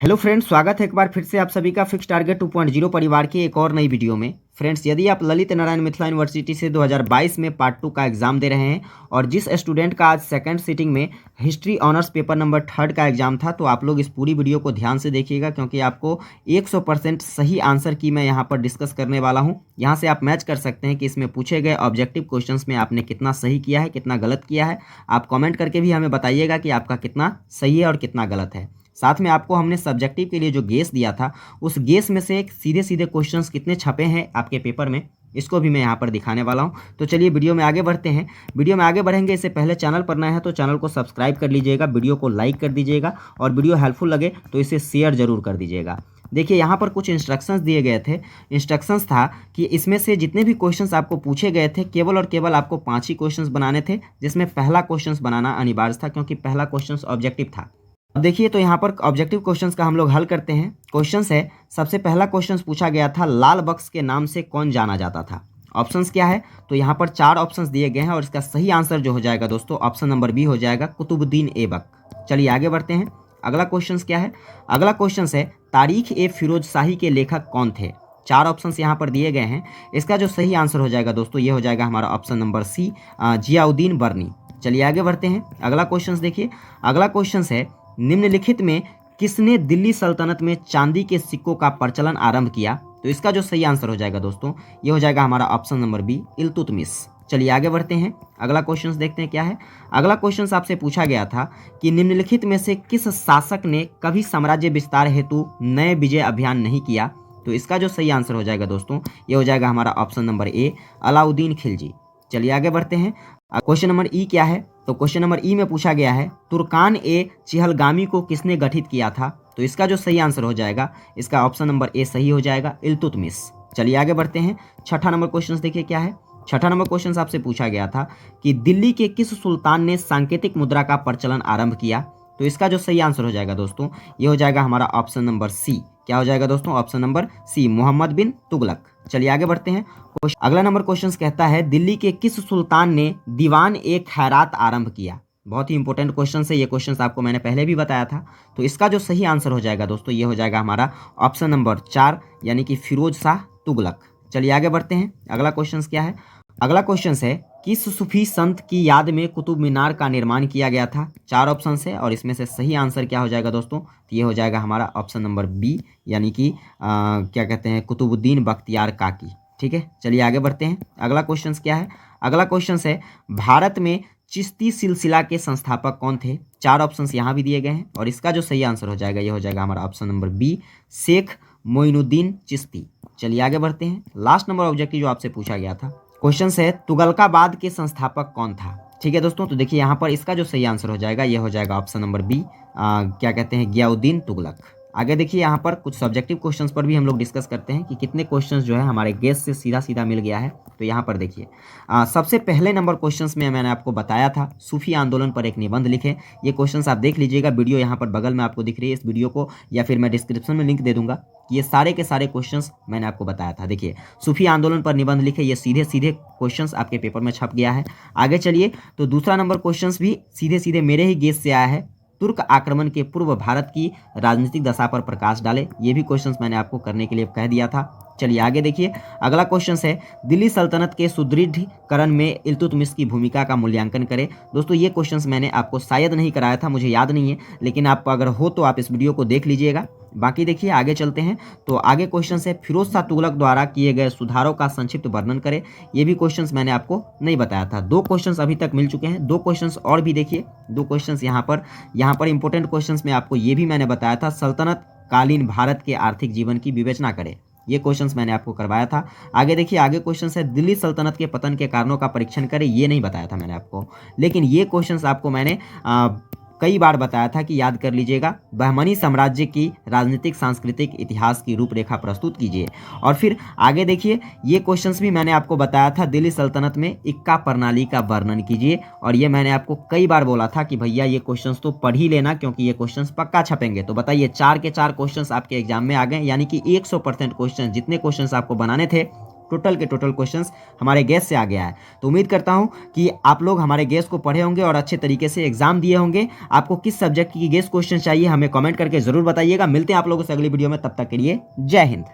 Hello friends, स्वागत है एक बार फिर से आप सभी का फिक्स टारगेट 2.0 परिवार की एक और नई वीडियो में। फ्रेंड्स, यदि आप ललित नारायण मिथिला यूनिवर्सिटी से 2022 में पार्ट 2 का एग्जाम दे रहे हैं और जिस स्टूडेंट का आज सेकंड सीटिंग में हिस्ट्री ऑनर्स पेपर नंबर 3 का एग्जाम था, तो आप लोग इस पूरी वीडियो को ध्यान से देखिएगा क्योंकि आपको 100% सही आंसर की मैं यहाँ पर डिस्कस करने वाला हूँ। यहाँ से आप मैच कर सकते हैं कि इसमें पूछे गए ऑब्जेक्टिव क्वेश्चंस में आपने कितना सही किया है, कितना गलत किया है। आप कॉमेंट करके भी हमें बताइएगा कि आपका कितना सही है और कितना गलत है। साथ में आपको हमने सब्जेक्टिव के लिए जो गेस दिया था, उस गेस में से सीधे सीधे क्वेश्चंस कितने छपे हैं आपके पेपर में, इसको भी मैं यहाँ पर दिखाने वाला हूँ। तो चलिए वीडियो में आगे बढ़ते हैं। वीडियो में आगे बढ़ेंगे इससे पहले चैनल पर नया है तो चैनल को सब्सक्राइब कर लीजिएगा, वीडियो को लाइक कर दीजिएगा और वीडियो हेल्पफुल लगे तो इसे शेयर जरूर कर दीजिएगा। देखिए, यहाँ पर कुछ इंस्ट्रक्शंस दिए गए थे। इंस्ट्रक्शंस था कि इसमें से जितने भी क्वेश्चंस आपको पूछे गए थे, केवल और केवल आपको 5 ही क्वेश्चंस बनाने थे, जिसमें पहला क्वेश्चंस बनाना अनिवार्य था क्योंकि पहला क्वेश्चंस ऑब्जेक्टिव था। अब देखिए, तो यहाँ पर ऑब्जेक्टिव क्वेश्चंस का हम लोग हल करते हैं। क्वेश्चंस है, सबसे पहला क्वेश्चंस पूछा गया था, लाल बक्स के नाम से कौन जाना जाता था। ऑप्शंस क्या है, तो यहाँ पर 4 ऑप्शंस दिए गए हैं और इसका सही आंसर जो हो जाएगा दोस्तों, ऑप्शन नंबर बी हो जाएगा, कुतुबुद्दीन ऐबक। चलिए आगे बढ़ते हैं। अगला क्वेश्चन क्या है, अगला क्वेश्चन है, तारीख ए फिरोज शाही के लेखक कौन थे। 4 ऑप्शंस यहाँ पर दिए गए हैं। इसका जो सही आंसर हो जाएगा दोस्तों, ये हो जाएगा हमारा ऑप्शन नंबर सी, जियाउद्दीन बर्नी। चलिए आगे बढ़ते हैं। अगला क्वेश्चन देखिए, अगला क्वेश्चन है, निम्नलिखित में किसने दिल्ली सल्तनत में चांदी के सिक्कों का प्रचलन आरंभ किया। तो इसका जो सही आंसर हो जाएगा दोस्तों, ये हो जाएगा हमारा ऑप्शन नंबर बी, इल्तुतमिश। चलिए आगे बढ़ते हैं। अगला क्वेश्चन देखते हैं क्या है। अगला क्वेश्चन आपसे पूछा गया था कि निम्नलिखित में से किस शासक ने कभी साम्राज्य विस्तार हेतु नए विजय अभियान नहीं किया। तो इसका जो सही आंसर हो जाएगा दोस्तों, ये हो जाएगा हमारा option number A, Alauddin Khilji. चलिए आगे बढ़ते हैं। क्वेश्चन नंबर ई क्या है, तो क्वेश्चन नंबर ई में पूछा गया है, तुर्कान ए चिहलगामी को किसने गठित किया था। तो इसका जो सही आंसर हो जाएगा, इसका ऑप्शन नंबर ए सही हो जाएगा, इल्तुतमिश। चलिए आगे बढ़ते हैं। छठा नंबर क्वेश्चन देखिए क्या है। छठा नंबर क्वेश्चन आपसे पूछा गया था कि दिल्ली के किस सुल्तान ने सांकेतिक मुद्रा का प्रचलन आरंभ किया। तो इसका जो सही आंसर हो जाएगा दोस्तों, ये हो जाएगा हमारा ऑप्शन नंबर सी। क्या हो जाएगा दोस्तों, ऑप्शन नंबर सी, मोहम्मद बिन तुगलक। चलिए आगे बढ़ते हैं। अगला नंबर क्वेश्चन कहता है, दिल्ली के किस सुल्तान ने दीवान ए खैरात आरंभ किया। बहुत ही इंपॉर्टेंट क्वेश्चन है ये। क्वेश्चन आपको मैंने पहले भी बताया था। तो इसका जो सही आंसर हो जाएगा दोस्तों, ये हो जाएगा हमारा ऑप्शन नंबर 4, यानी कि फिरोज शाह तुगलक। चलिए आगे बढ़ते हैं। अगला क्वेश्चन क्या है, अगला क्वेश्चन है, किस सूफी संत की याद में कुतुब मीनार का निर्माण किया गया था। 4 ऑप्शन है और इसमें से सही आंसर क्या हो जाएगा दोस्तों, तो ये हो जाएगा हमारा ऑप्शन नंबर बी, यानी कि क्या कहते हैं, कुतुबुद्दीन बख्तियार काकी। ठीक है, चलिए आगे बढ़ते हैं। अगला क्वेश्चन क्या है, अगला क्वेश्चन है, भारत में चिश्ती सिलसिला के संस्थापक कौन थे। 4 ऑप्शंस यहाँ भी दिए गए हैं और इसका जो सही आंसर हो जाएगा, ये हो जाएगा हमारा option number B, Sheikh Moinuddin Chishti. चलिए आगे बढ़ते हैं। लास्ट नंबर ऑब्जेक्टिव जो आपसे पूछा गया था, क्वेश्चन है, तुगलकाबाद के संस्थापक कौन था। ठीक है दोस्तों, तो देखिए यहाँ पर इसका जो सही आंसर हो जाएगा, ये हो जाएगा ऑप्शन नंबर बी, क्या कहते हैं, गियाउद्दीन तुगलक। आगे देखिए, यहाँ पर कुछ सब्जेक्टिव क्वेश्चंस पर भी हम लोग डिस्कस करते हैं कि कितने क्वेश्चंस जो है हमारे गेस से सीधा सीधा मिल गया है। तो यहाँ पर देखिए, सबसे पहले नंबर क्वेश्चंस में मैंने आपको बताया था, सूफी आंदोलन पर एक निबंध लिखें। ये क्वेश्चंस आप देख लीजिएगा, वीडियो यहाँ पर बगल में आपको दिख रही है, इस वीडियो को या फिर मैं डिस्क्रिप्शन में लिंक दे दूंगा। ये सारे के सारे क्वेश्चंस मैंने आपको बताया था। देखिए, सूफी आंदोलन पर निबंध लिखे, ये सीधे सीधे क्वेश्चंस आपके पेपर में छप गया है। आगे चलिए, तो दूसरा नंबर क्वेश्चंस भी सीधे सीधे मेरे ही गेस से आया है, तुर्क आक्रमण के पूर्व भारत की राजनीतिक दशा पर प्रकाश डाले। ये भी क्वेश्चंस मैंने आपको करने के लिए कह दिया था। चलिए आगे देखिए, अगला क्वेश्चन है, दिल्ली सल्तनत के सुदृढ़ीकरण में इल्तुतमिश की भूमिका का मूल्यांकन करें। दोस्तों, ये क्वेश्चंस मैंने आपको शायद नहीं कराया था, मुझे याद नहीं है, लेकिन आप अगर हो तो आप इस वीडियो को देख लीजिएगा। बाकी देखिए, आगे चलते हैं। तो आगे क्वेश्चन है, फिरोज शाह तुगलक द्वारा किए गए सुधारों का संक्षिप्त वर्णन करें। ये भी क्वेश्चंस मैंने आपको नहीं बताया था। 2 क्वेश्चंस अभी तक मिल चुके हैं, 2 क्वेश्चंस और भी देखिए। 2 क्वेश्चंस यहाँ पर इंपॉर्टेंट क्वेश्चंस में आपको ये भी मैंने बताया था, सल्तनत कालीन भारत के आर्थिक जीवन की विवेचना करें। ये क्वेश्चंस मैंने आपको करवाया था। आगे देखिए, आगे क्वेश्चन है, दिल्ली सल्तनत के पतन के कारणों का परीक्षण करें। ये नहीं बताया था मैंने आपको, लेकिन ये क्वेश्चंस आपको मैंने कई बार बताया था कि याद कर लीजिएगा, बहमनी साम्राज्य की राजनीतिक सांस्कृतिक इतिहास की रूपरेखा प्रस्तुत कीजिए। और फिर आगे देखिए, ये क्वेश्चंस भी मैंने आपको बताया था, दिल्ली सल्तनत में इक्का प्रणाली का वर्णन कीजिए। और ये मैंने आपको कई बार बोला था कि भैया ये क्वेश्चंस तो पढ़ ही लेना क्योंकि ये क्वेश्चंस पक्का छपेंगे। तो बताइए, 4 के 4 क्वेश्चंस आपके एग्जाम में आ गए, यानी कि 100% क्वेश्चन, जितने क्वेश्चंस आपको बनाने थे टोटल के टोटल क्वेश्चंस हमारे गैस से आ गया है। तो उम्मीद करता हूं कि आप लोग हमारे गैस को पढ़े होंगे और अच्छे तरीके से एग्जाम दिए होंगे। आपको किस सब्जेक्ट की गैस क्वेश्चन चाहिए हमें कमेंट करके जरूर बताइएगा। मिलते हैं आप लोगों से अगली वीडियो में, तब तक के लिए जय हिंद।